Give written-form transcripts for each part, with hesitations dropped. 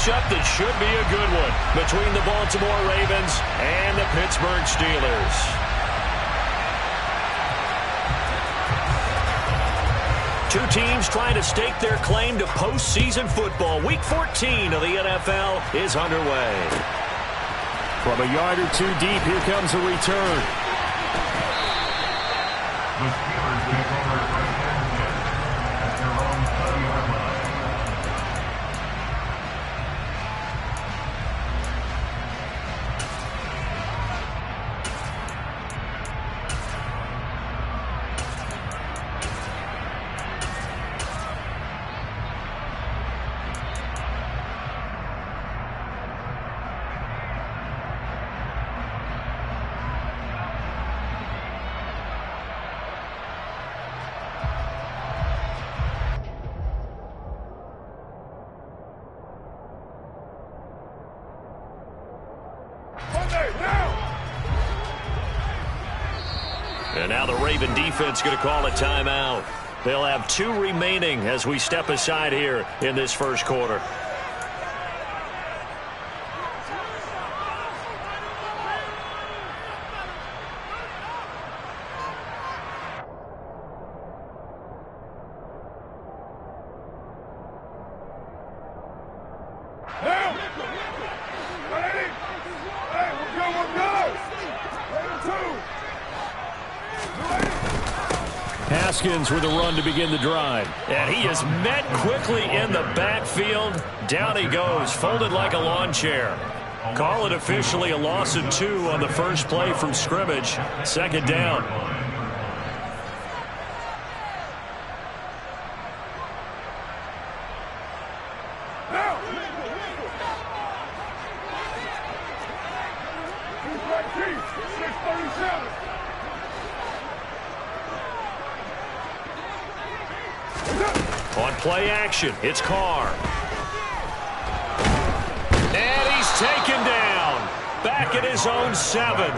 matchup that should be a good one between the Baltimore Ravens and the Pittsburgh Steelers. Two teams trying to stake their claim to postseason football. Week 14 of the NFL is underway. From a yard or two deep, here comes a return. The Steelers take over first and 10 at their own 30-yard line. And now the Raven defense going to call a timeout. They'll have 2 remaining as we step aside here in this first quarter. Haskins with a run to begin the drive. And he is met quickly in the backfield. Down he goes, folded like a lawn chair. Call it officially a loss of 2 on the first play from scrimmage. Second down. On play action, it's Carr. And he's taken down. Back at his own 7.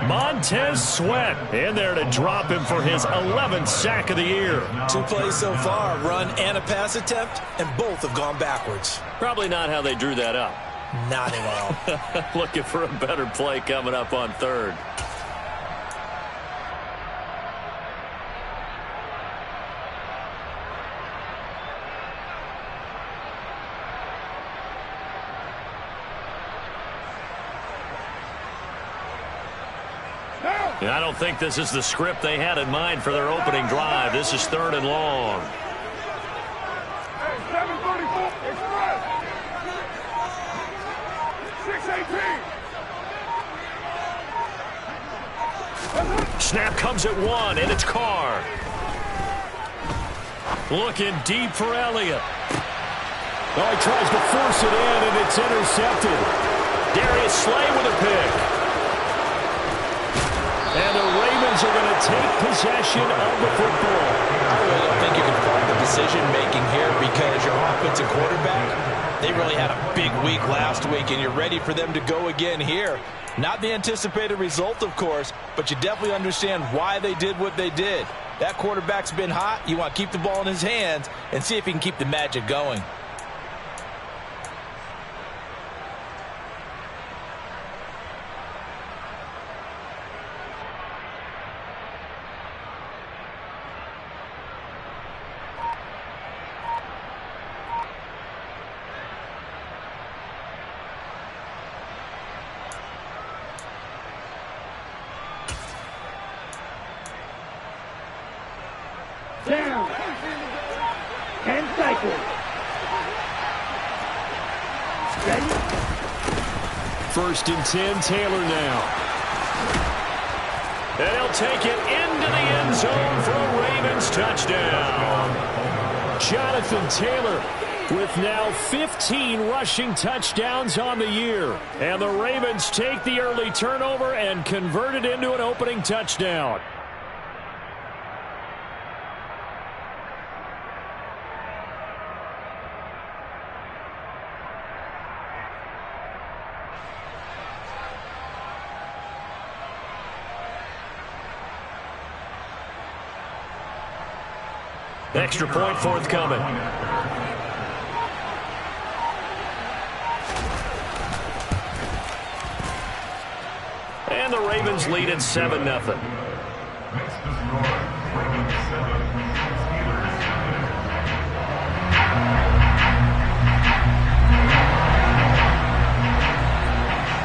Montez Sweat in there to drop him for his 11th sack of the year. 2 plays so far, run and a pass attempt, and both have gone backwards. Probably not how they drew that up. Not at all. Looking for a better play coming up on 3rd. I don't think this is the script they had in mind for their opening drive. This is 3rd and long. Hey, 734 express. 618. Snap comes at 1, and it's Carr. Looking deep for Elliott. Oh, he tries to force it in, and it's intercepted. Darius Slay with a pick. And the Ravens are going to take possession of the football. I really don't think you can fault the decision-making here because your offensive quarterback, they really had a big week last week, and you're ready for them to go again here. Not the anticipated result, of course, but you definitely understand why they did what they did. That quarterback's been hot. You want to keep the ball in his hands and see if he can keep the magic going. Down. 10 seconds. Ready? 1st and 10, Taylor now. And he'll take it into the end zone for a Ravens touchdown. Jonathan Taylor with now 15 rushing touchdowns on the year. And the Ravens take the early turnover and convert it into an opening touchdown. Extra point forthcoming. And the Ravens lead at 7-0. Next to score, Ravens 7, Steelers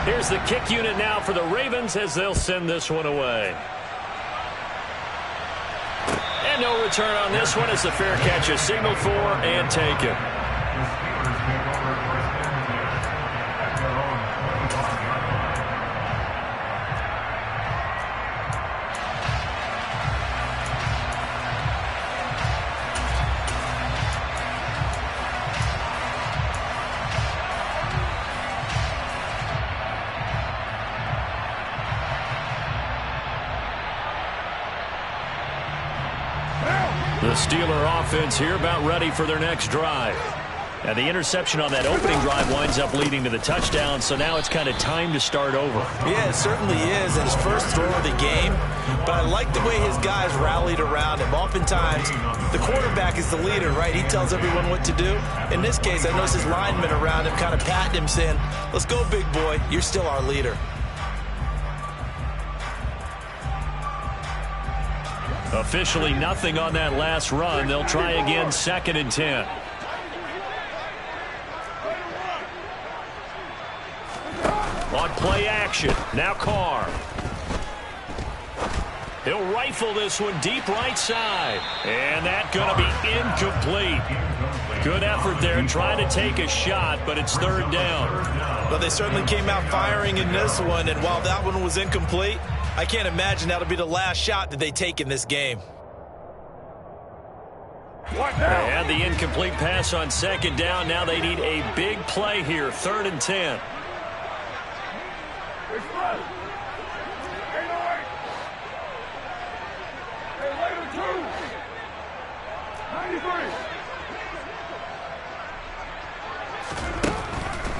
7. Here's the kick unit now for the Ravens as they'll send this one away. And no return on this one as the fair catch is signaled for and taken. The Steelers take over first and 10 at their own 25-yard line. The Steeler offense here about ready for their next drive. And the interception on that opening drive winds up leading to the touchdown, so now it's kind of time to start over. Yeah, it certainly is, and his first throw of the game. But I like the way his guys rallied around him. Oftentimes, the quarterback is the leader, right? He tells everyone what to do. In this case, I noticed his linemen around him kind of patting him, saying, "Let's go, big boy. You're still our leader." Officially nothing on that last run. They'll try again, 2nd and 10. On play action, now Carr. He'll rifle this one deep right side. And that's going to be incomplete. Good effort there trying to take a shot, but it's 3rd down. Well, they certainly came out firing in this one, and while that one was incomplete, I can't imagine that'll be the last shot that they take in this game. And the incomplete pass on 2nd down. Now they need a big play here, 3rd and 10.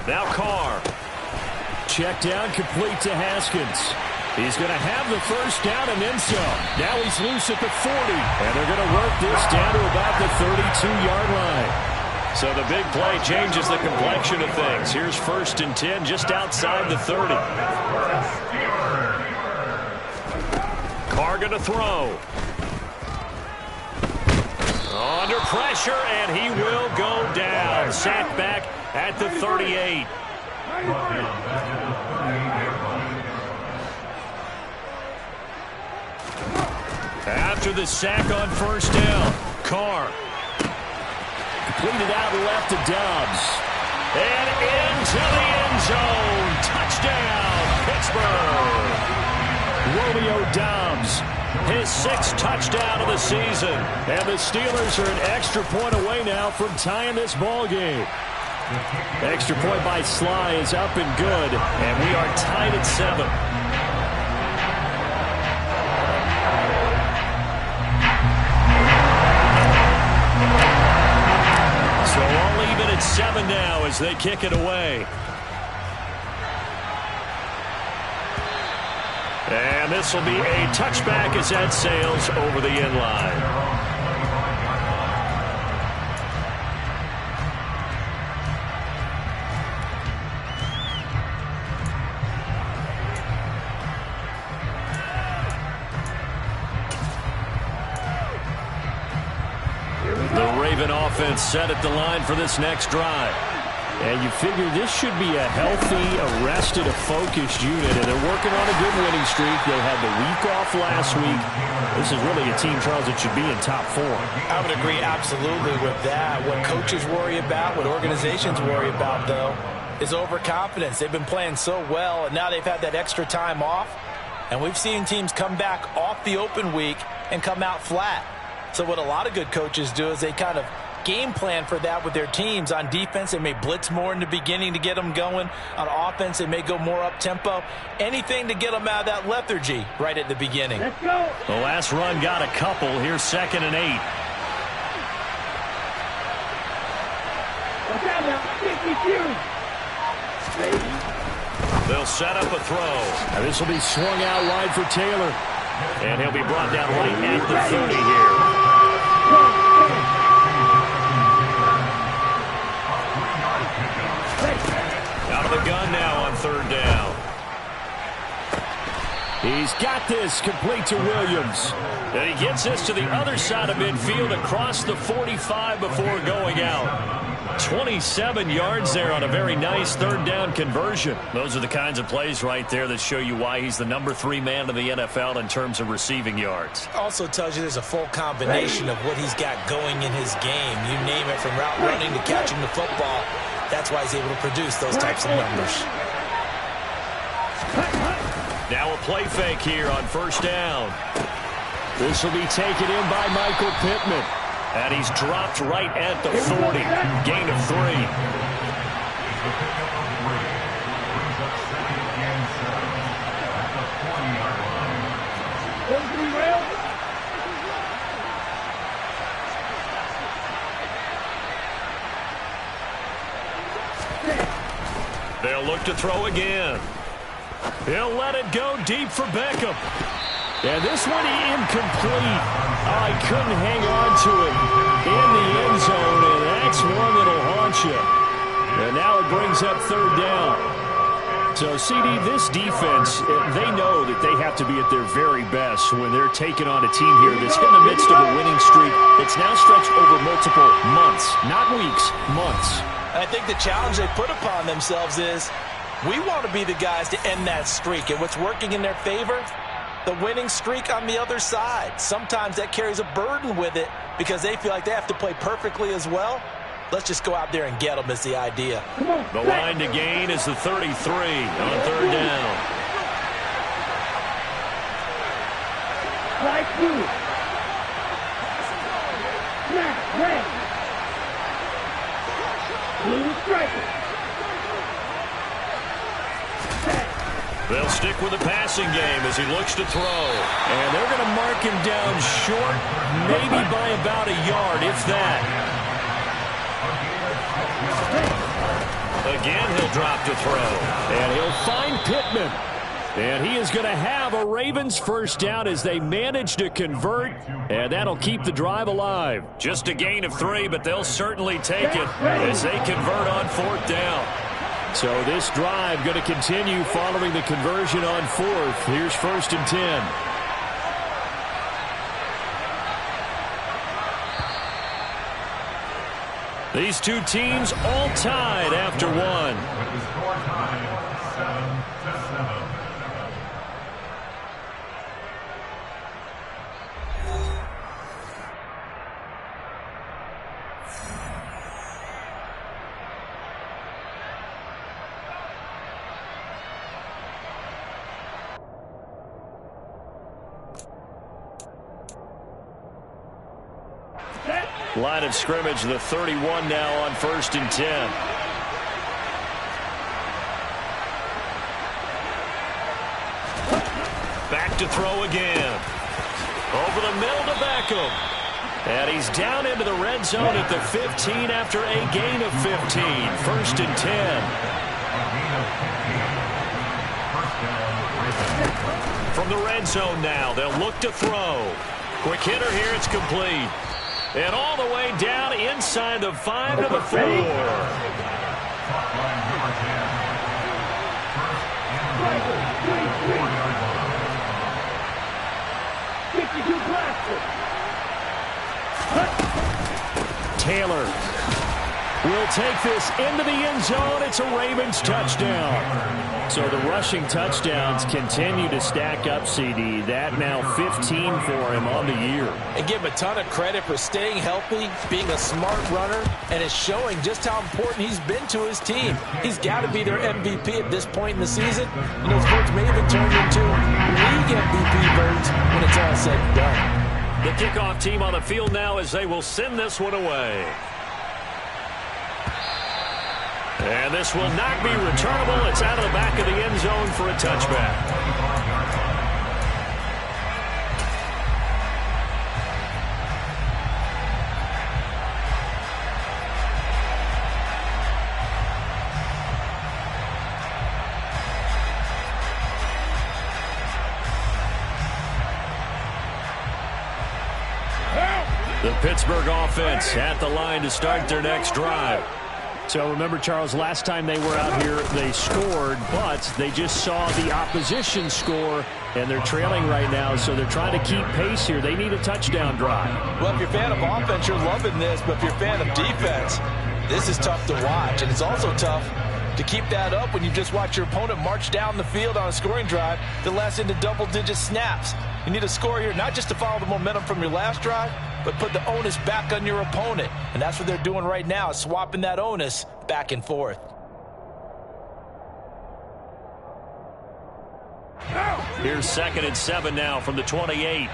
Now Carr. Check down, complete to Haskins. He's going to have the first down and then some. Now he's loose at the 40. And they're going to work this down to about the 32-yard line. So the big play changes the complexion of things. Here's 1st and 10 just outside the 30. Carr going to throw. Under pressure, and he will go down. Sacked back at the 38. After the sack on 1st down, Carr. Completed out left to Dobbs. And into the end zone. Touchdown, Pittsburgh. Romeo Dobbs, his 6th touchdown of the season. And the Steelers are an extra point away now from tying this ball game. Extra point by Sly is up and good. And we are tied at 7. So all even at 7 now as they kick it away. And this will be a touchback as that sails over the end line. The Raven offense set at the line for this next drive. And you figure this should be a healthy, arrested, a focused unit. And they're working on a good winning streak. They had the week off last week. This is really a team, Charles, that should be in top 4. I would agree absolutely with that. What coaches worry about, what organizations worry about, though, is overconfidence. They've been playing so well, and now they've had that extra time off. And we've seen teams come back off the open week and come out flat. So what a lot of good coaches do is they kind of game plan for that with their teams. On defense, they may blitz more in the beginning to get them going. On offense, they may go more up-tempo. Anything to get them out of that lethargy right at the beginning. Let's go. The last run got a couple. Here's 2nd and 8. Watch out now. They'll set up a throw. And this will be swung out wide for Taylor. And he'll be brought down right at the 30 here. Out of the gun now on 3rd down. He's got this, complete to Williams. And he gets this to the other side of midfield across the 45 before going out. 27 yards there on a very nice third down conversion. Those are the kinds of plays right there that show you why he's the number 3 man in the NFL in terms of receiving yards. Also tells you there's a full combination of what he's got going in his game. You name it, from route running to catching the football. That's why he's able to produce those types of numbers. Now a play fake here on first down. This will be taken in by Michael Pittman. And he's dropped right at the 40. Gain of 3. They'll look to throw again. He'll let it go deep for Beckham. And this one incomplete. Oh, he couldn't hang on to it in the end zone, and that's one that'll haunt you. And now it brings up third down. So, CD, this defense, they know that they have to be at their very best when they're taking on a team here that's in the midst of a winning streak that's now stretched over multiple months, not weeks, months. I think the challenge they put upon themselves is, we want to be the guys to end that streak. And what's working in their favor? The winning streak on the other side. Sometimes that carries a burden with it because they feel like they have to play perfectly as well. Let's just go out there and get them is the idea. The line to gain is the 33 on third down. Right through. Snap, red. Blue striker. They'll stick with the passing game as he looks to throw. And they're going to mark him down short, maybe by about a yard, if that. Again, he'll drop to throw. And he'll find Pittman. And he is going to have a Ravens first down as they manage to convert. And that'll keep the drive alive. Just a gain of 3, but they'll certainly take it as they convert on fourth down. So this drive going to continue following the conversion on fourth. Here's first and 10. These two teams all tied after one. With the score tied 7-7. Line of scrimmage, the 31 now on first and 10. Back to throw again. Over the middle to Beckham. And he's down into the red zone at the 15 after a gain of 15. First and 10. From the red zone now, they'll look to throw. Quick hitter here, it's complete. And all the way down inside the 5 to the 4. Taylor will take this into the end zone. It's a Ravens touchdown. So the rushing touchdowns continue to stack up, CD. That now 15 for him on the year. And give him a ton of credit for staying healthy, being a smart runner, and it's showing just how important he's been to his team. He's got to be their MVP at this point in the season. And those votes may have been turned into league MVP votes when it's all said and done. The kickoff team on the field now as they will send this one away. And this will not be returnable. It's out of the back of the end zone for a touchback. The Pittsburgh offense at the line to start their next drive. So remember, Charles, last time they were out here, they scored, but they just saw the opposition score, and they're trailing right now, so they're trying to keep pace here. They need a touchdown drive. Well, if you're a fan of offense, you're loving this, but if you're a fan of defense, this is tough to watch, and it's also tough to keep that up when you just watch your opponent march down the field on a scoring drive that lasts into double-digit snaps. You need a score here, not just to follow the momentum from your last drive, but put the onus back on your opponent. And that's what they're doing right now, swapping that onus back and forth. Here's 2nd and 7 now from the 28.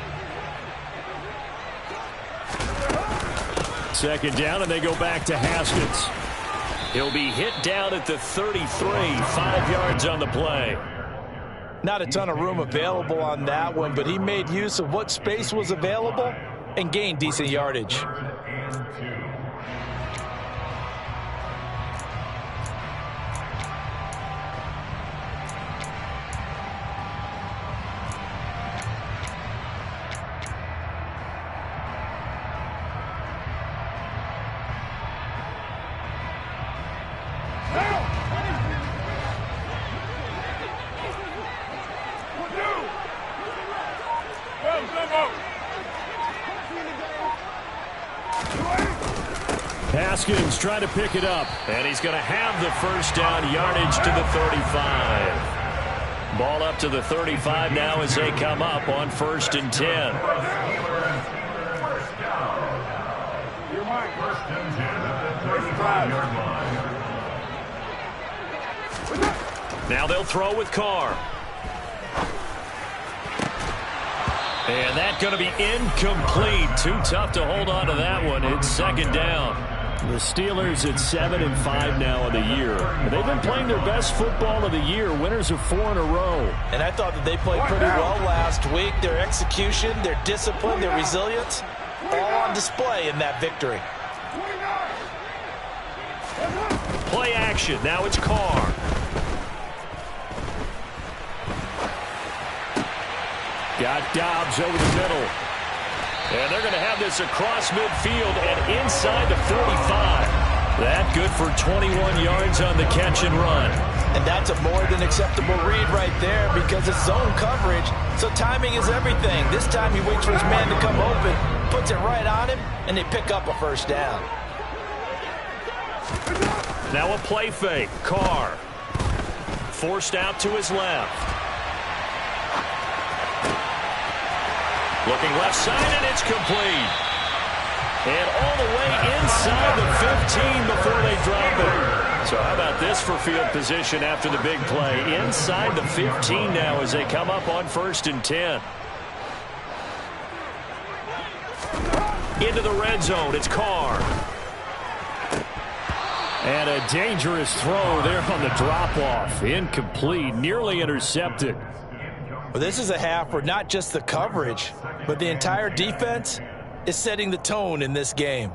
2nd down, and they go back to Haskins. He'll be hit down at the 33, 5 yards on the play. Not a ton of room available on that one, but he made use of what space was available and gained decent yardage. Haskins trying to pick it up. And he's going to have the first down, yardage to the 35. Ball up to the 35 now as they come up on 1st and 10. Now they'll throw with Carr. And that's going to be incomplete. Too tough to hold on to that one. It's 2nd down. The Steelers at 7-5 now of the year. They've been playing their best football of the year. Winners of 4 in a row. And I thought that they played pretty well last week. Their execution, their discipline, their resilience, all on display in that victory. Play action. Now it's Carr. Got Dobbs over the middle. And they're going to have this across midfield and inside the 45. That good for 21 yards on the catch and run. And that's a more than acceptable read right there because it's zone coverage, so timing is everything. This time he waits for his man to come open, puts it right on him, and they pick up a first down. Now a play fake. Carr. Forced out to his left. Looking left side, and it's complete. And all the way inside the 15 before they drop it. So how about this for field position after the big play? Inside the 15 now as they come up on 1st and 10. Into the red zone, it's Carr. And a dangerous throw there on the drop-off. Incomplete, nearly intercepted. Well, this is a half where not just the coverage, but the entire defense is setting the tone in this game.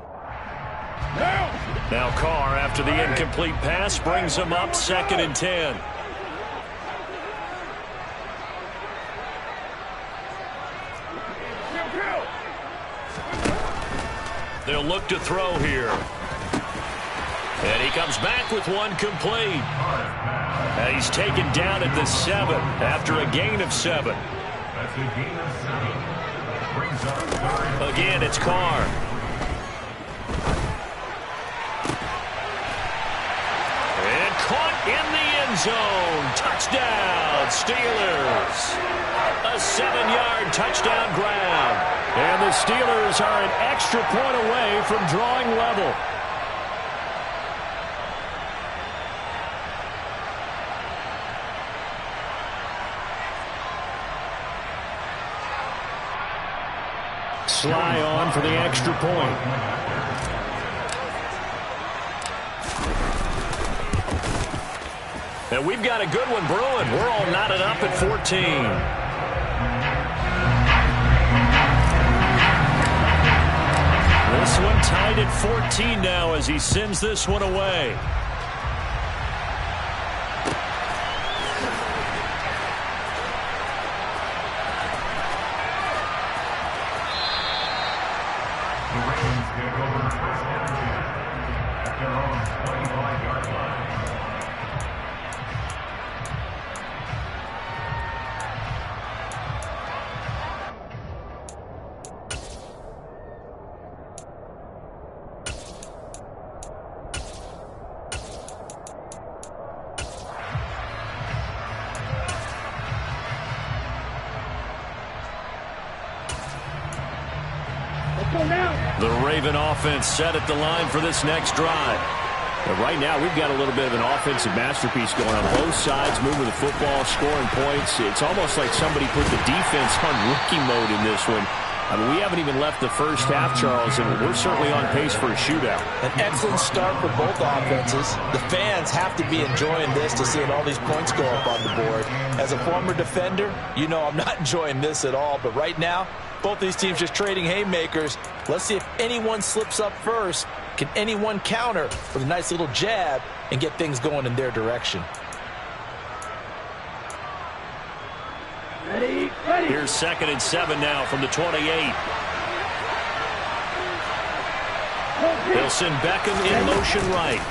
Now Carr, after the incomplete pass, brings him up 2nd and 10. They'll look to throw here. And he comes back with one complete. And he's taken down at the 7 after a gain of 7. Again, it's Carr. And caught in the end zone. Touchdown, Steelers. A 7-yard touchdown grab. And the Steelers are an extra point away from drawing level. Sly on for the extra point. And we've got a good one brewing. We're all knotted up at 14. This one tied at 14 now as he sends this one away. The Ravens take over 1st and 10 at their own 25. The Raven offense set at the line for this next drive. But right now, we've got a little bit of an offensive masterpiece going on both sides, moving the football, scoring points. It's almost like somebody put the defense on rookie mode in this one. I mean, we haven't even left the first half, Charles, and we're certainly on pace for a shootout. An excellent start for both offenses. The fans have to be enjoying this to seeing all these points go up on the board. As a former defender, you know I'm not enjoying this at all. But right now, both these teams just trading haymakers. Let's see if anyone slips up first. Can anyone counter with a nice little jab and get things going in their direction? Ready, ready. Here's 2nd and 7 now from the 28. They'll send Beckham in motion right.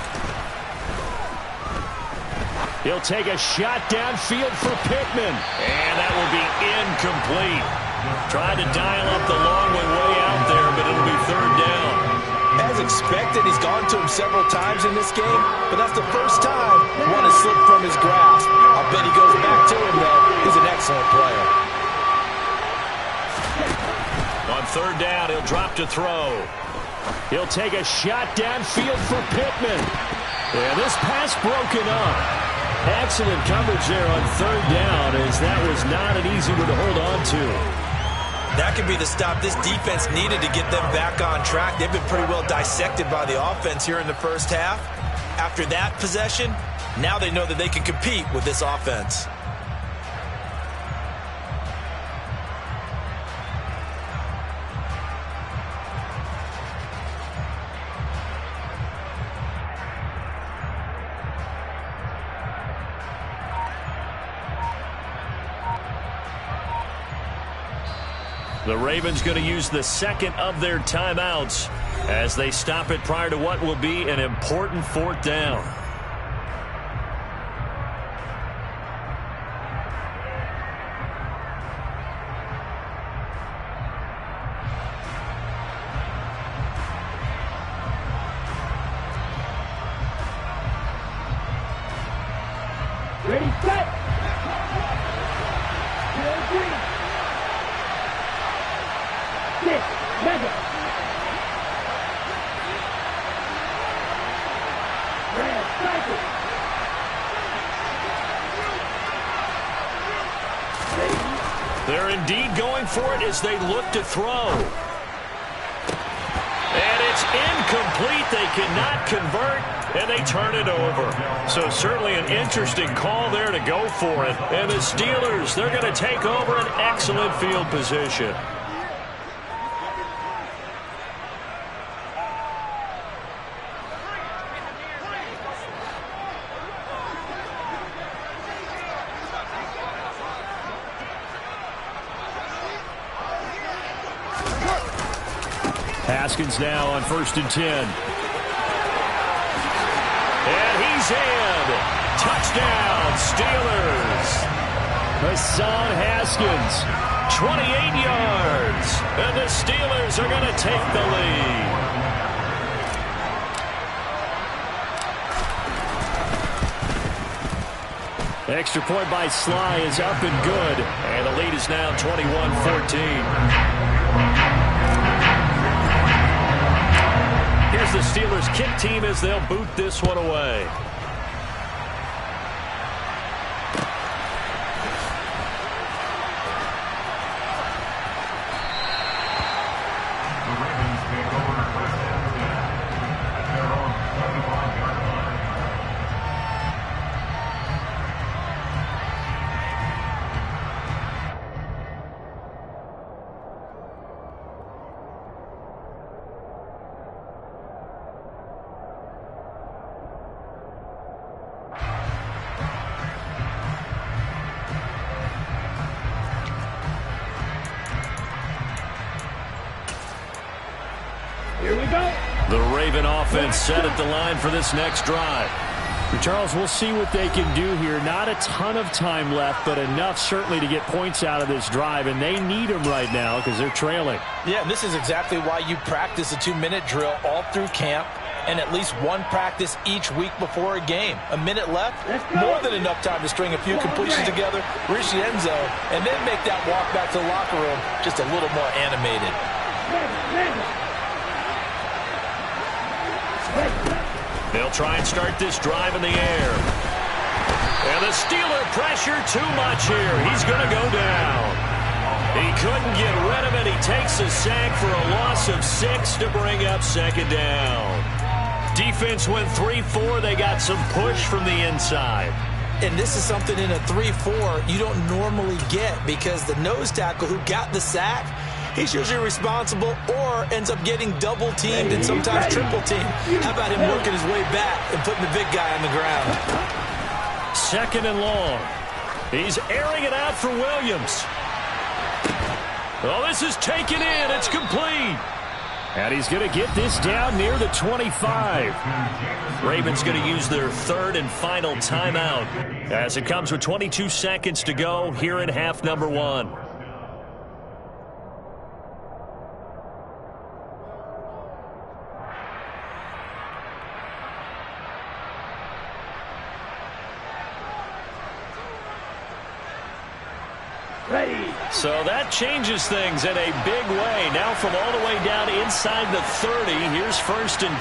He'll take a shot downfield for Pittman. And that will be incomplete. Tried to dial up the long one way out there, but it'll be 3rd down. As expected, he's gone to him several times in this game, but that's the first time one has slipped from his grasp. I'll bet he goes back to him, though. He's an excellent player. On 3rd down, he'll drop to throw. He'll take a shot downfield for Pittman. Yeah, this pass broken up. Excellent coverage there on 3rd down, as that was not an easy one to hold on to. That could be the stop this defense needed to get them back on track. They've been pretty well dissected by the offense here in the first half. After that possession, now they know that they can compete with this offense. The Ravens going to use the 2nd of their timeouts as they stop it prior to what will be an important 4th down. Ready, set. Mega. Red cycle. They're indeed going for it as they look to throw. And it's incomplete. They cannot convert, and they turn it over. So certainly an interesting call there to go for it. And the Steelers, they're going to take over an excellent field position. Haskins now on 1st and 10. And he's in. Touchdown, Steelers. Hassan Haskins, 28 yards. And the Steelers are going to take the lead. extra point by Sly is up and good. And the lead is now 21-14. Here's the Steelers kick team as they'll boot this one away. Here we go. The Raven offense set at the line for this next drive. Charles, we'll see what they can do here. Not a ton of time left, but enough certainly to get points out of this drive, and they need them right now because they're trailing. Yeah, and this is exactly why you practice a 2-minute drill all through camp and at least one practice each week before a game. A minute left, more than enough time to string a few completions together, reach the end zone, and then make that walk back to the locker room just a little more animated. They'll try and start this drive in the air. And the Steeler pressure too much here. He's going to go down. He couldn't get rid of it. He takes a sack for a loss of 6 to bring up second down. Defense went 3-4. They got some push from the inside. And this is something in a 3-4 you don't normally get, because the nose tackle who got the sack, he's usually responsible or ends up getting double-teamed and sometimes triple-teamed. How about him working his way back and putting the big guy on the ground? Second and long. He's airing it out for Williams. Oh, this is taken in. It's complete. And he's going to get this down near the 25. Ravens going to use their third and final timeout as it comes with 22 seconds to go here in half number 1. So that changes things in a big way. Now from all the way down inside the 30, here's 1st and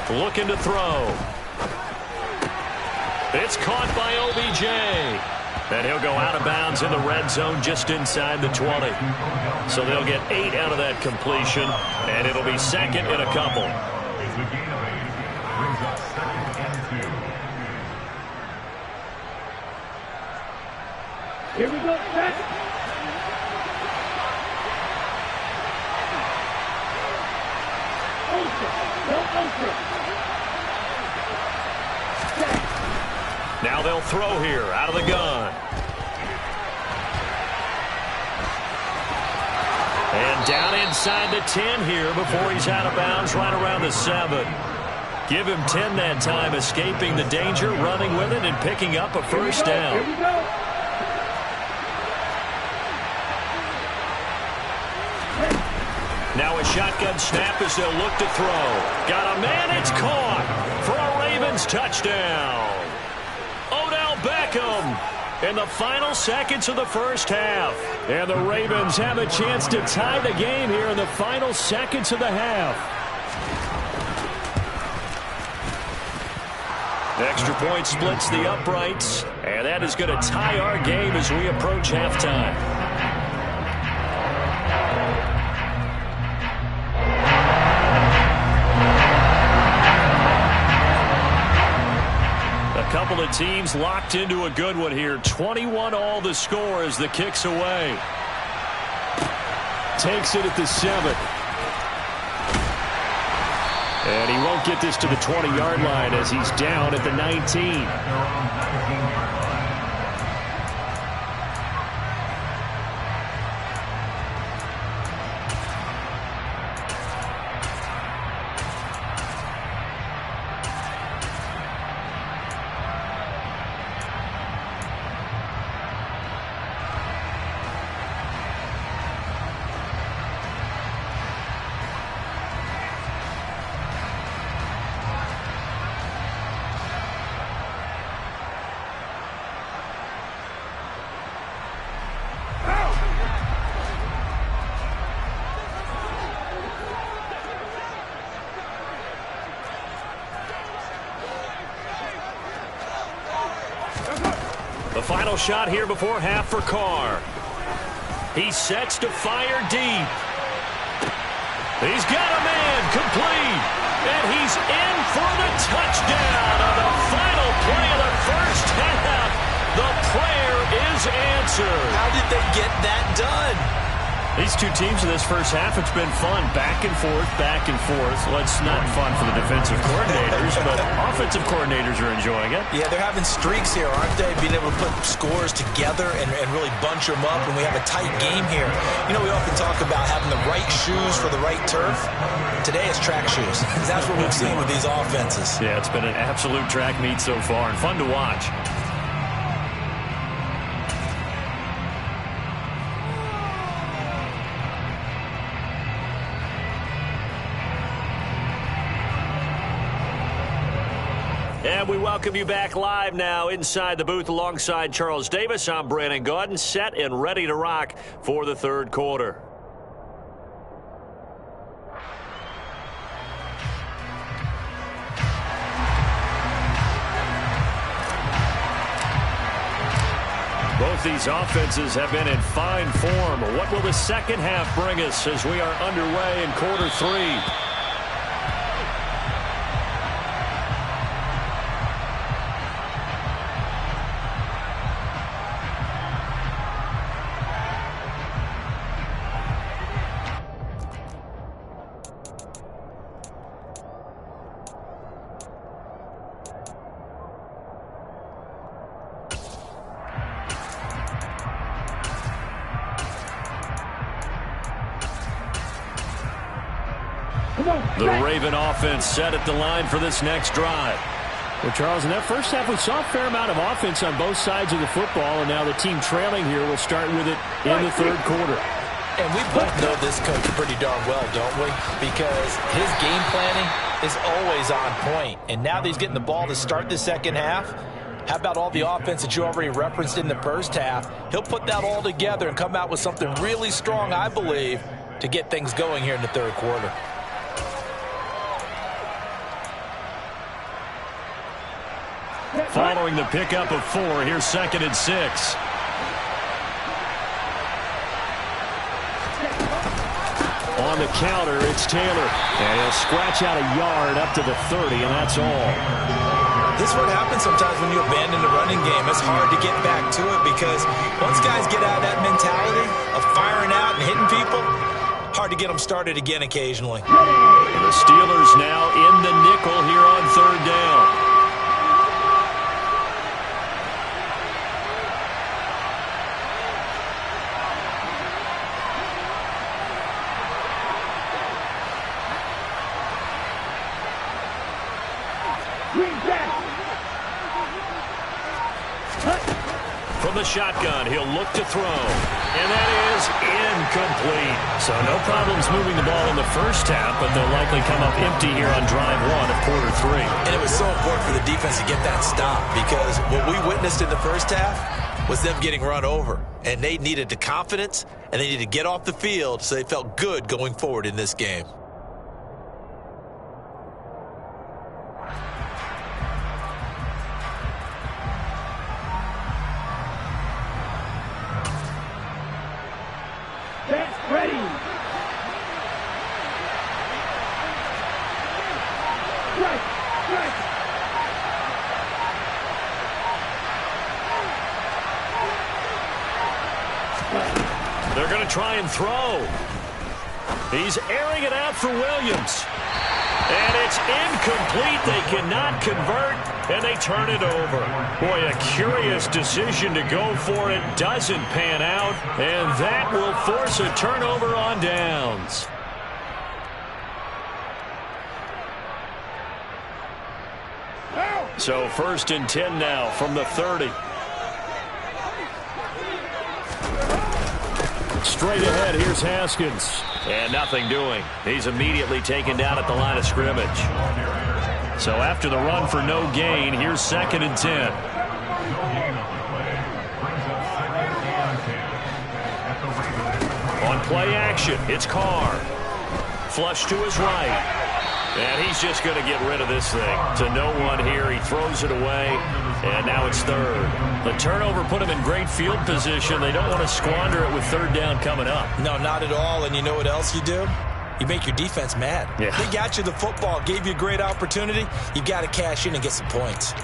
10. Looking to throw. It's caught by OBJ. And he'll go out of bounds in the red zone just inside the 20. So they'll get 8 out of that completion, and it'll be second and a couple. Here we go, set. Now they'll throw here out of the gun. And down inside the 10 here before he's out of bounds right around the 7. Give him 10 that time, escaping the danger, running with it, and picking up a first down. Here we go. Now a shotgun snap as they'll look to throw. Got a man, it's caught for a Ravens touchdown. Odell Beckham in the final seconds of the first half. And the Ravens have a chance to tie the game here in the final seconds of the half. Extra point splits the uprights, and that is going to tie our game as we approach halftime. A couple of teams locked into a good one here. 21 all the score as the kick's away. Takes it at the 7. And he won't get this to the 20-yard line as he's down at the 19. The final shot here before half for Carr. He sets to fire deep. He's got a man, complete. And he's in for the touchdown on the final play of the first half. The prayer is answered. How did they get that done? These two teams in this first half, it's been fun. Back and forth, back and forth. Well, it's not fun for the defensive coordinators, but offensive coordinators are enjoying it. Yeah, they're having streaks here, aren't they? Being able to put scores together and really bunch them up, and we have a tight game here. You know, we often talk about having the right shoes for the right turf. Today it's track shoes. That's what we've seen with these offenses. Yeah, it's been an absolute track meet so far and fun to watch. And we welcome you back live now inside the booth alongside Charles Davis. I'm Brandon Gaudin, set and ready to rock for the third quarter. half, these offenses have been in fine form. What will the second half bring us as we are underway in quarter 3? The Raven offense set at the line for this next drive. Well, Charles, in that first half, we saw a fair amount of offense on both sides of the football, and now the team trailing here will start with it in the third quarter. And we both know this coach pretty darn well, don't we? Because his game planning is always on point. And now that he's getting the ball to start the second half, how about all the offense that you already referenced in the first half? He'll put that all together and come out with something really strong, I believe, to get things going here in the third quarter. Following the pickup of 4, here's 2nd and 6. On the counter, it's Taylor. And he'll scratch out a yard up to the 30, and that's all. This is what happens sometimes when you abandon the running game. It's hard to get back to it because once guys get out of that mentality of firing out and hitting people, hard to get them started again occasionally. The Steelers now in the nickel here on 3rd down. From the shotgun, he'll look to throw. And that is incomplete. So no problems moving the ball in the first half, but they'll likely come up empty here on drive 1 of quarter 3. And it was so important for the defense to get that stop because what we witnessed in the first half was them getting run over. And they needed the confidence, and they needed to get off the field so they felt good going forward in this game. They're going to try and throw. He's airing it out for Williams. And it's incomplete. They cannot convert, and they turn it over. Boy, a curious decision to go for it. Doesn't pan out, and that will force a turnover on downs. So 1st and 10 now from the 30. Straight ahead, here's Haskins. And nothing doing. He's immediately taken down at the line of scrimmage. So after the run for no gain, here's 2nd and 10. On play action, it's Carr. Flush to his right. And he's just going to get rid of this thing. To no one here. He throws it away. And now it's 3rd. The turnover put him in great field position. They don't want to squander it with 3rd down coming up. No, not at all. And you know what else you do? You make your defense mad. Yeah. They got you the football, gave you a great opportunity. You got to cash in and get some points.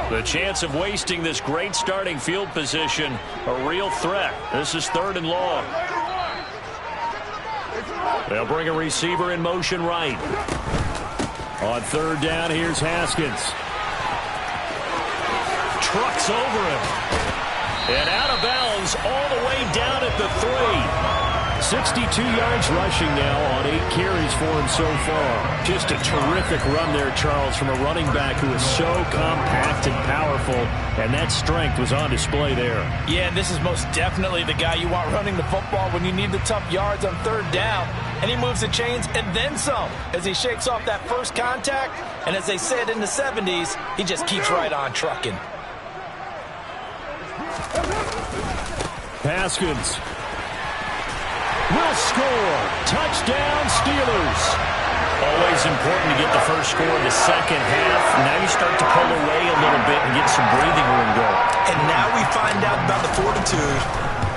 The chance of wasting this great starting field position, a real threat. This is 3rd and long. They'll bring a receiver in motion right. On 3rd down, here's Haskins. Trucks over him. And out of bounds all the way down at the 3. 62 yards rushing now on 8 carries for him so far. Just a terrific run there, Charles, from a running back who is so compact and powerful, and that strength was on display there. Yeah, and this is most definitely the guy you want running the football when you need the tough yards on 3rd down. And he moves the chains and then some as he shakes off that first contact. And as they said in the 70s, he just keeps right on trucking. Haskins will score. Touchdown, Steelers. Always important to get the first score of the second half. Now you start to pull away a little bit and get some breathing room going. And now we find out about the fortitude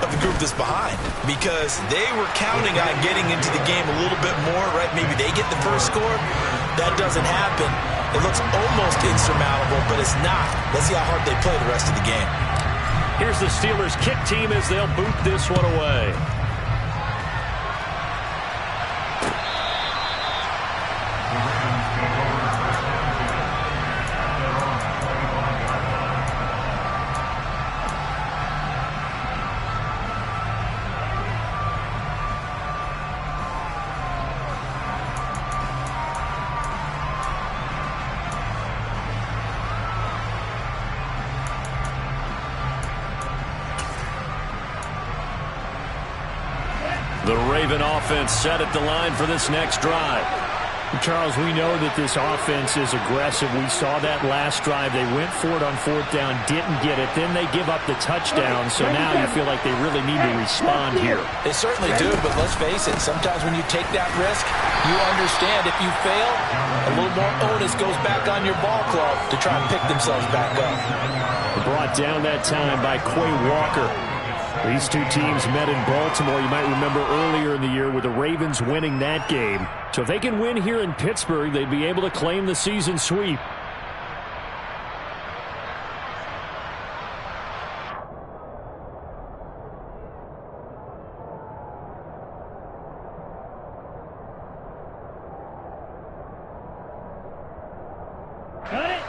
of the group that's behind, because they were counting on getting into the game a little bit more, right? Maybe they get the first score. That doesn't happen. It looks almost insurmountable, but it's not. Let's see how hard they play the rest of the game. Here's the Steelers kick team as they'll boot this one away. The Raven offense set at the line for this next drive. Charles, we know that this offense is aggressive. We saw that last drive. They went for it on 4th down, didn't get it. Then they give up the touchdown. So now you feel like they really need to respond here. They certainly do, but let's face it. Sometimes when you take that risk, you understand if you fail, a little more onus goes back on your ball club to try and pick themselves back up. Brought down that time by Quay Walker. These two teams met in Baltimore. You might remember earlier in the year with the Ravens winning that game. So if they can win here in Pittsburgh, they'd be able to claim the season sweep.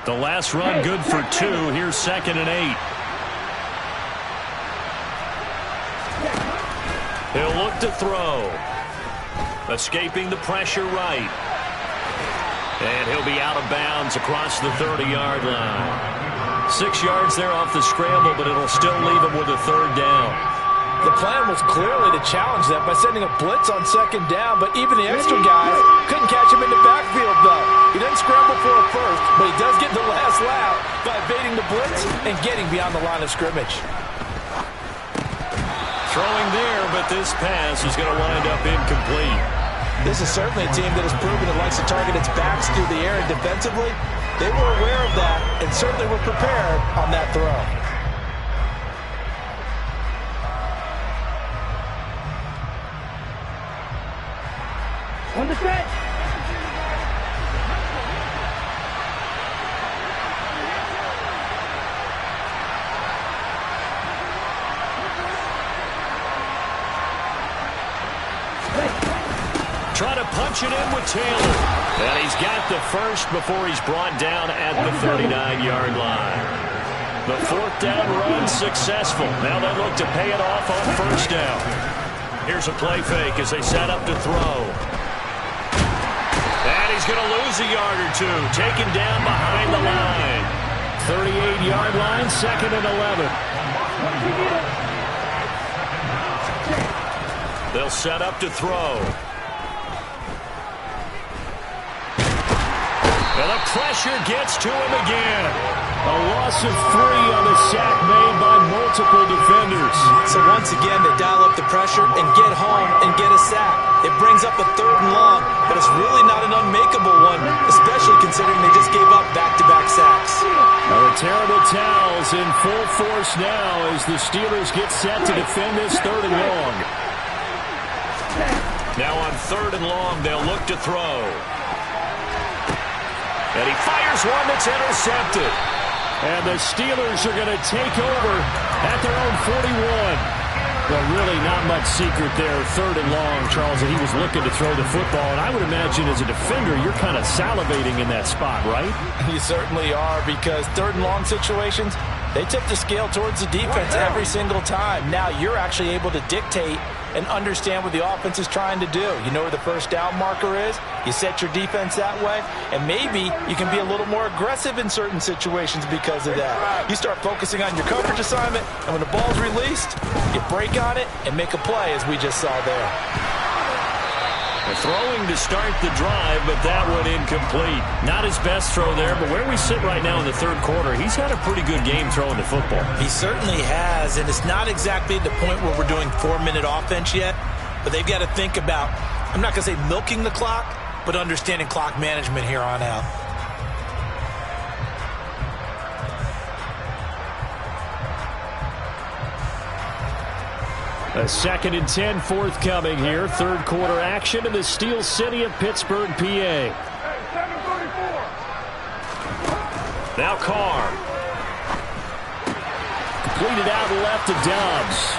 The last run good for 2. Here's 2nd and 8. He'll look to throw. Escaping the pressure right. And he'll be out of bounds across the 30-yard line. 6 yards there off the scramble, but it'll still leave him with a 3rd down. The plan was clearly to challenge them by sending a blitz on 2nd down, but even the extra guys couldn't catch him in the backfield, though. He didn't scramble for a first, but he does get the last laugh by evading the blitz and getting beyond the line of scrimmage. Throwing there, but this pass is going to wind up incomplete. This is certainly a team that has proven it likes to target its backs through the air, and defensively, they were aware of that and certainly were prepared on that throw. On the set. Try to punch it in with Taylor. And he's got the first before he's brought down at the 39-yard line. The 4th down run successful. Now they look to pay it off on 1st down. Here's a play fake as they set up to throw. And he's going to lose a yard or 2. Taken down behind the line. 38-yard line, 2nd and 11. They'll set up to throw. And the pressure gets to him again. A loss of 3 on the sack made by multiple defenders. So once again, they dial up the pressure and get home and get a sack. It brings up a 3rd and long, but it's really not an unmakeable one, especially considering they just gave up back-to-back sacks. Now the terrible towels in full force now as the Steelers get set to defend this 3rd and long. Now on 3rd and long, they'll look to throw. And he fires one that's intercepted. And the Steelers are going to take over at their own 41. Well, really not much secret there. 3rd and long, Charles, that he was looking to throw the football. And I would imagine as a defender, you're kind of salivating in that spot, right? You certainly are, because 3rd and long situations, They tip the scale towards the defense every single time. Now you're actually able to dictate and understand what the offense is trying to do. You know where the first down marker is. You set your defense that way, and maybe you can be a little more aggressive in certain situations because of that. You start focusing on your coverage assignment, and when the ball's released, you break on it and make a play, as we just saw there. Throwing to start the drive, but that one incomplete. Not his best throw there, but where we sit right now in the third quarter, he's had a pretty good game throwing the football. He certainly has, and it's not exactly the point where we're doing 4-minute offense yet, but they've got to think about, I'm not going to say milking the clock, but understanding clock management here on out. A 2nd and 10 forthcoming here. Third quarter action in the Steel City of Pittsburgh, PA. Now Carr. Completed out left to Dobbs.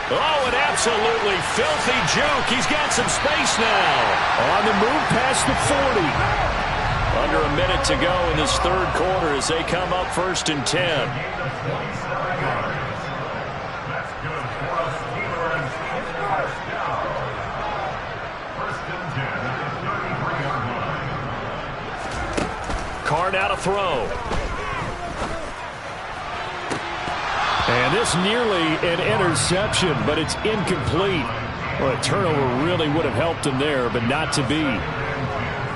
Oh, an absolutely filthy juke. He's got some space now. On the move past the 40. Under a minute to go in this third quarter as they come up 1st and 10. Carr now to throw. And this nearly an interception, but it's incomplete. Well, a turnover really would have helped him there, but not to be.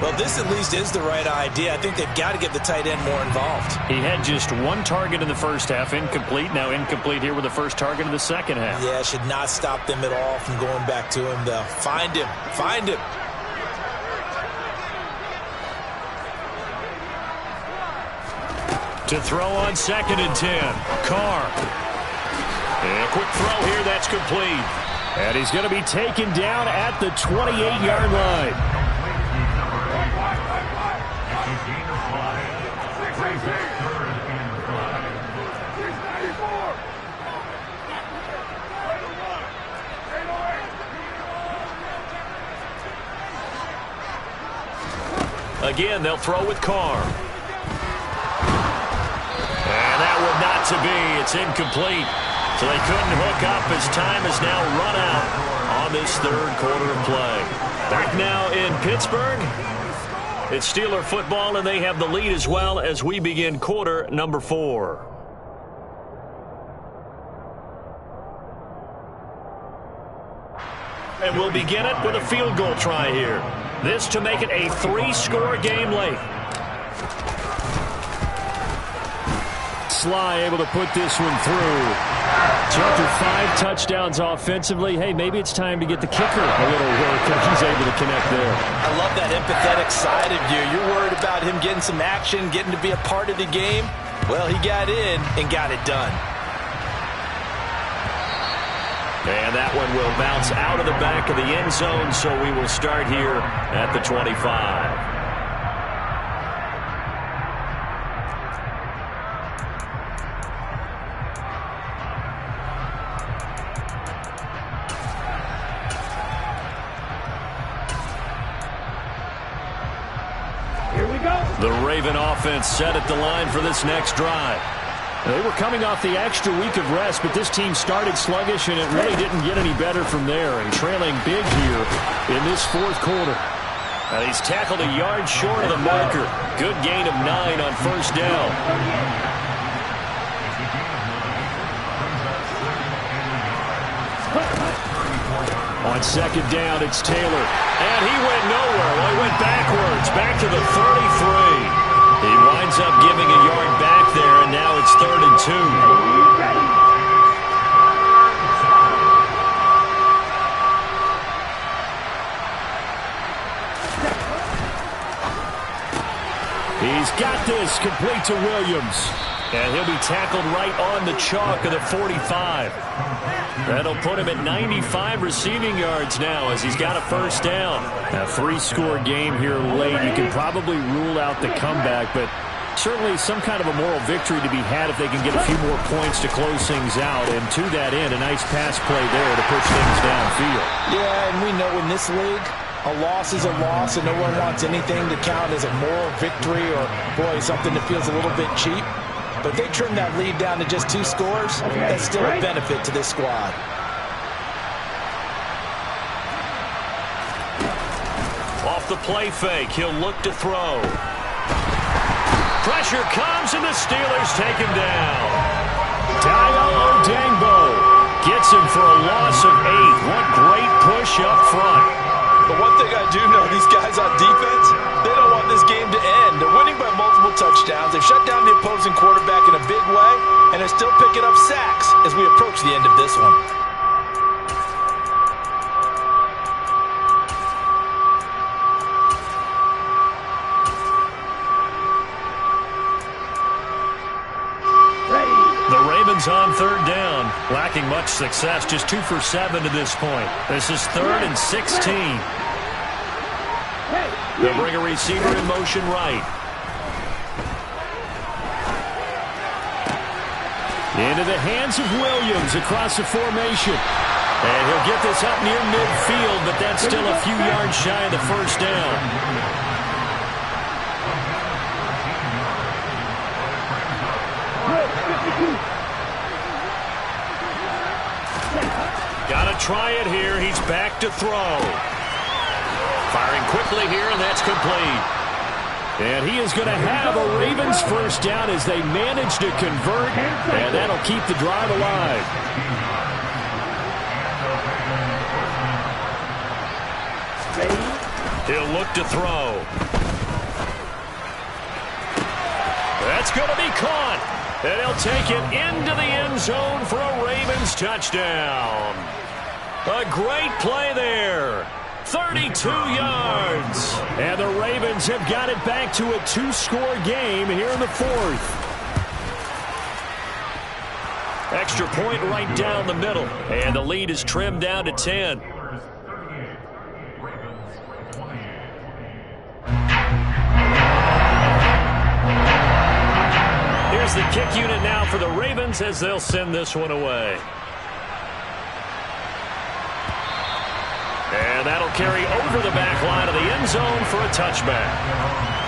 Well, this at least is the right idea. I think they've got to get the tight end more involved. He had just one target in the first half, incomplete. Now incomplete here with the first target in the second half. Yeah, should not stop them at all from going back to him, though. Find him. Find him. To throw on 2nd and 10. Carr. And a quick throw here. That's complete. And he's going to be taken down at the 28-yard line. Again, they'll throw with Carr. And that would not to be. It's incomplete. So they couldn't hook up as time has now run out on this third quarter of play. Back now in Pittsburgh. It's Steeler football, and they have the lead as well as we begin quarter number 4. And we'll begin it with a field goal try here. This to make it a 3-score game late. Sly able to put this one through. So after 5 touchdowns offensively, hey, maybe it's time to get the kicker a little work if he's able to connect there. I love that empathetic side of you. You're worried about him getting some action, getting to be a part of the game. Well, he got in and got it done. And that one will bounce out of the back of the end zone, so we will start here at the 25. The Raven offense set at the line for this next drive. They were coming off the extra week of rest, but this team started sluggish, and it really didn't get any better from there, and trailing big here in this fourth quarter. And he's tackled a yard short of the marker. Good gain of 9 on first down. On second down, it's Taylor. And he went nowhere. Well, he went backwards, back to the 33. He winds up giving a yard back there, and now it's 3rd and 2. He's got this complete to Williams. And he'll be tackled right on the chalk of the 45. That'll put him at 95 receiving yards now as he's got a first down. A 3-score game here late. You can probably rule out the comeback, but certainly some kind of a moral victory to be had if they can get a few more points to close things out. And to that end, a nice pass play there to push things downfield. Yeah, and we know in this league, a loss is a loss, and no one wants anything to count as a moral victory or, boy, something that feels a little bit cheap. But if they trim that lead down to just 2 scores, that's still a benefit to this squad. Off the play fake, he'll look to throw. Pressure comes, and the Steelers take him down. Dayo Odeyingbo gets him for a loss of 8. What great push up front. But one thing I do know, these guys on defense, they don't want this game to end. They're winning by multiple touchdowns. They've shut down the opposing quarterback in a big way, and they're still picking up sacks as we approach the end of this one. On 3rd down, lacking much success, just 2 for 7 to this point. This is 3rd and 16. They'll bring a receiver in motion right. Into the hands of Williams across the formation. And he'll get this up near midfield, but that's still a few yards shy of the first down. Gotta try it here. He's back to throw. Firing quickly here, and that's complete. And he is going to have a Ravens first down as they manage to convert, and that'll keep the drive alive. He'll look to throw. That's going to be caught. And he'll take it into the end zone for a Ravens touchdown. A great play there. 32 yards. And the Ravens have got it back to a 2-score game here in the 4th. Extra point right down the middle. And the lead is trimmed down to 10. Here's the kick unit now for the Ravens as they'll send this one away. And that'll carry over the back line of the end zone for a touchback.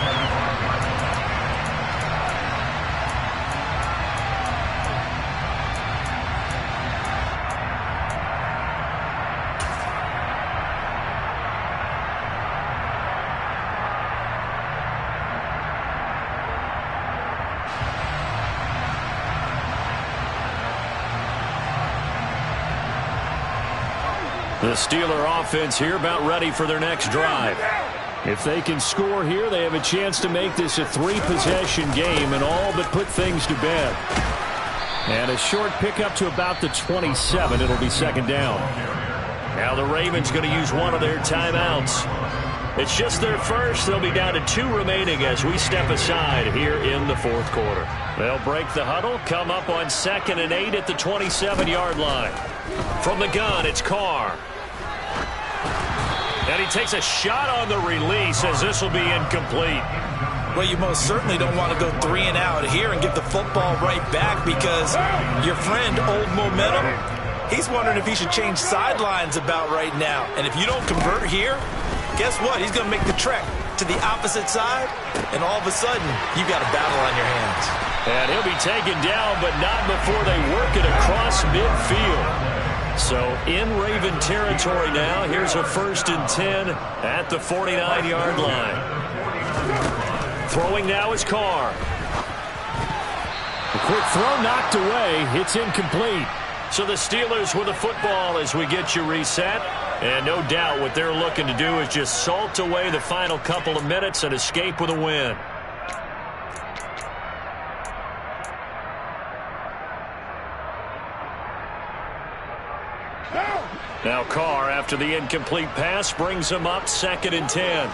The Steeler offense here about ready for their next drive. If they can score here, they have a chance to make this a 3-possession game and all but put things to bed. And a short pickup to about the 27. It'll be 2nd down. Now the Ravens going to use one of their timeouts. It's just their first. They'll be down to 2 remaining as we step aside here in the 4th quarter. They'll break the huddle, come up on 2nd and 8 at the 27-yard line. From the gun, it's Carr. And he takes a shot on the release as this will be incomplete. Well, you most certainly don't want to go 3 and out here and give the football right back because your friend, Old Momentum, he's wondering if he should change sidelines about right now. And if you don't convert here, guess what? He's going to make the trek to the opposite side, and all of a sudden, you've got a battle on your hands. And he'll be taken down, but not before they work it across midfield. So in Raven territory now. Here's a 1st and 10 at the 49-yard line. Throwing now is Carr. A quick throw knocked away. It's incomplete. So the Steelers with the football as we get you reset. And no doubt what they're looking to do is just salt away the final couple of minutes and escape with a win. Now Carr, after the incomplete pass, brings him up 2nd and 10.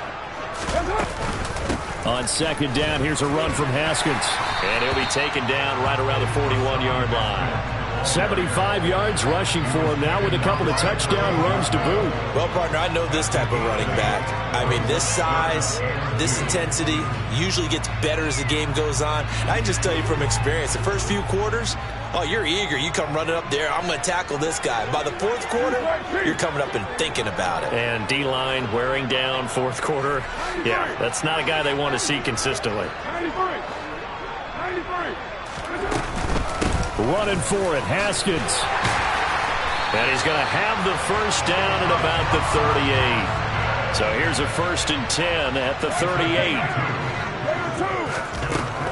On 2nd down, here's a run from Haskins. And he'll be taken down right around the 41-yard line. 75 yards rushing for him now with a couple of touchdown runs to boot. Well, partner, I know this type of running back. I mean, this size, this intensity usually gets better as the game goes on. I can just tell you from experience, the first few quarters, oh, you're eager. You come running up there, I'm going to tackle this guy. By the 4th quarter, you're coming up and thinking about it. And D-line wearing down 4th quarter. Yeah, that's not a guy they want to see consistently. Running for it, Haskins. And he's going to have the first down at about the 38. So here's a 1st and 10 at the 38.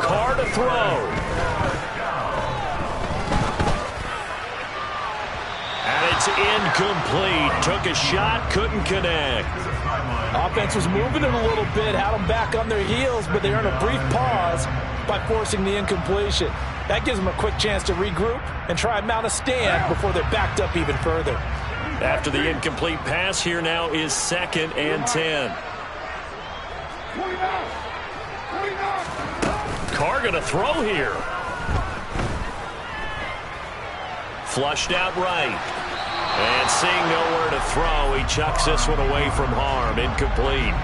Carr to throw. And it's incomplete. Took a shot, couldn't connect. Offense was moving it a little bit, had them back on their heels, but they earned a brief pause by forcing the incompletion. That gives them a quick chance to regroup and try and mount a stand before they're backed up even further. After the incomplete pass, here now is 2nd and 10. Carr going to throw here. Flushed out right. And seeing nowhere to throw, he chucks this one away from harm. Incomplete.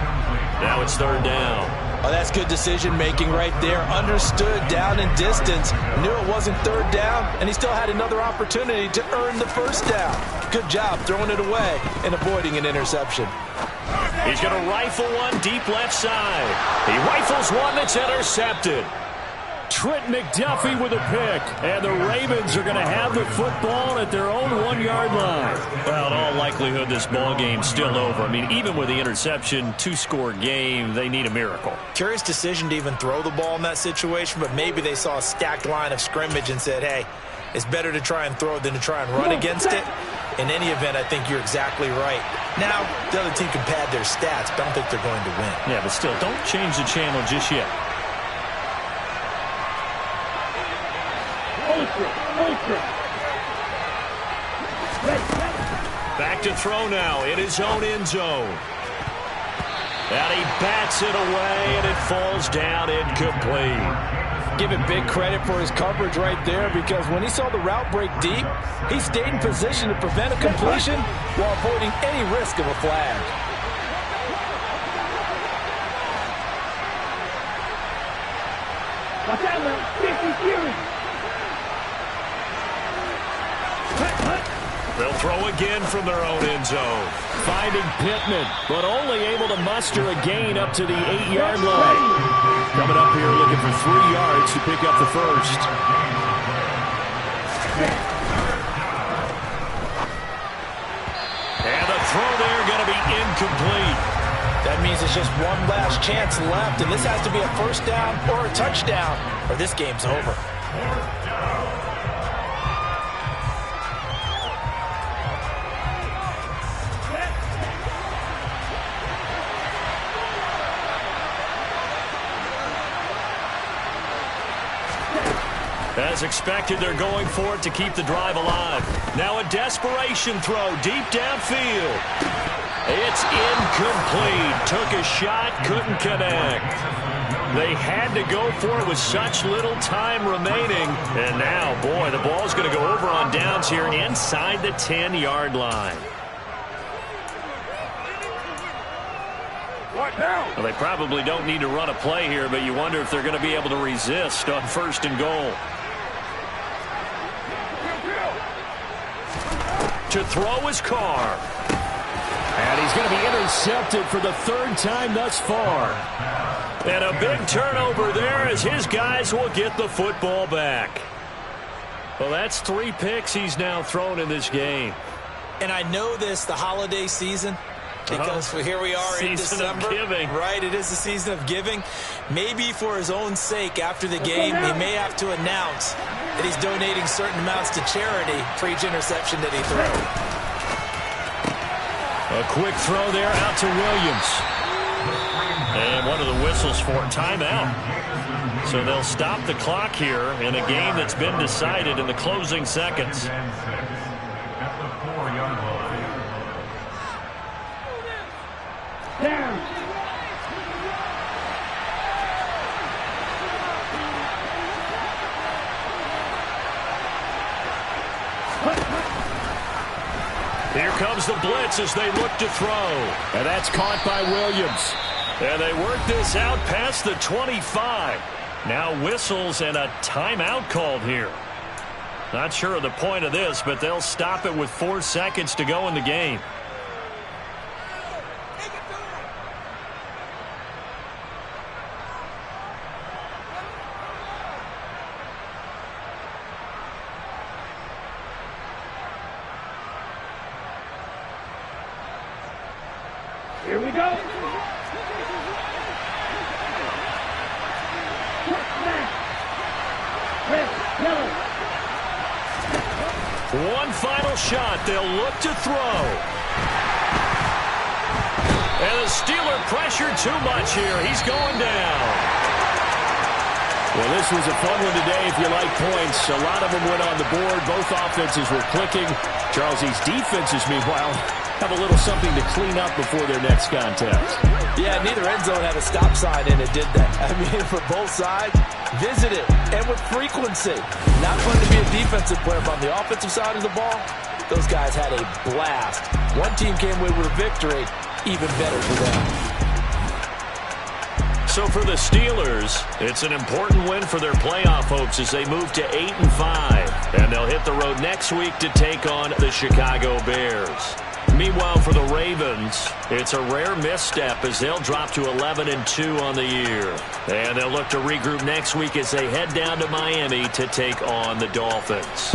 Now it's 3rd down. Oh, that's good decision-making right there. Understood down and distance. Knew it wasn't 3rd down, and he still had another opportunity to earn the 1st down. Good job throwing it away and avoiding an interception. He's going to rifle one deep left side. He rifles one that's intercepted. Trent McDuffie with a pick, and the Ravens are going to have the football at their own 1-yard line. Well, in all likelihood, this ball game's still over. I mean, even with the interception, 2-score game, they need a miracle. Curious decision to even throw the ball in that situation, but maybe they saw a stacked line of scrimmage and said, hey, it's better to try and throw than to try and run against it. In any event, I think you're exactly right. Now, the other team can pad their stats, but I don't think they're going to win. Yeah, but still, don't change the channel just yet. Back to throw now in his own end zone. And he bats it away, and it falls down incomplete. Give him big credit for his coverage right there, because when he saw the route break deep, he stayed in position to prevent a completion while avoiding any risk of a flag. Watch out, man. 50 fury. They'll throw again from their own end zone. Finding Pittman, but only able to muster a gain up to the 8-yard line. Coming up here looking for 3 yards to pick up the first. And the throw there going to be incomplete. That means there's just one last chance left, and this has to be a 1st down or a touchdown, or this game's over. As expected, they're going for it to keep the drive alive. Now a desperation throw deep downfield. It's incomplete. Took a shot, couldn't connect. They had to go for it with such little time remaining. And now, boy, the ball's going to go over on downs here inside the 10-yard line. Well, they probably don't need to run a play here, but you wonder if they're going to be able to resist on 1st and goal. To throw is Carr. And he's going to be intercepted for the 3rd time thus far. And a big turnover there as his guys will get the football back. Well, that's 3 picks he's now thrown in this game. And I know this, the holiday season, because here we are in December. Season of giving. Right, it is the season of giving. Maybe for his own sake, after the game, he may have to announce that he's donating certain amounts to charity for each interception that he threw. A quick throw there out to Williams. And what are the whistles for? Timeout. So they'll stop the clock here in a game that's been decided in the closing seconds. Here comes the blitz as they look to throw. And that's caught by Williams. And they work this out past the 25. Now whistles and a timeout called here. Not sure of the point of this, but they'll stop it with 4 seconds to go in the game. Here we go. Red, yellow. One final shot. They'll look to throw. And the Steeler pressured too much here. He's going down. Well, this was a fun one today if you like points. A lot of them went on the board. Both offenses were clicking. Charles, these defenses, meanwhile, have a little something to clean up before their next contest. Yeah, neither end zone had a stop sign in it, did they? I mean, for both sides, visit it, and with frequency. Not fun to be a defensive player, but on the offensive side of the ball, those guys had a blast. One team came away with a victory, even better for them. So for the Steelers, it's an important win for their playoff hopes as they move to 8-5. And they'll hit the road next week to take on the Chicago Bears. Meanwhile, for the Ravens, it's a rare misstep as they'll drop to 11-2 on the year. And they'll look to regroup next week as they head down to Miami to take on the Dolphins.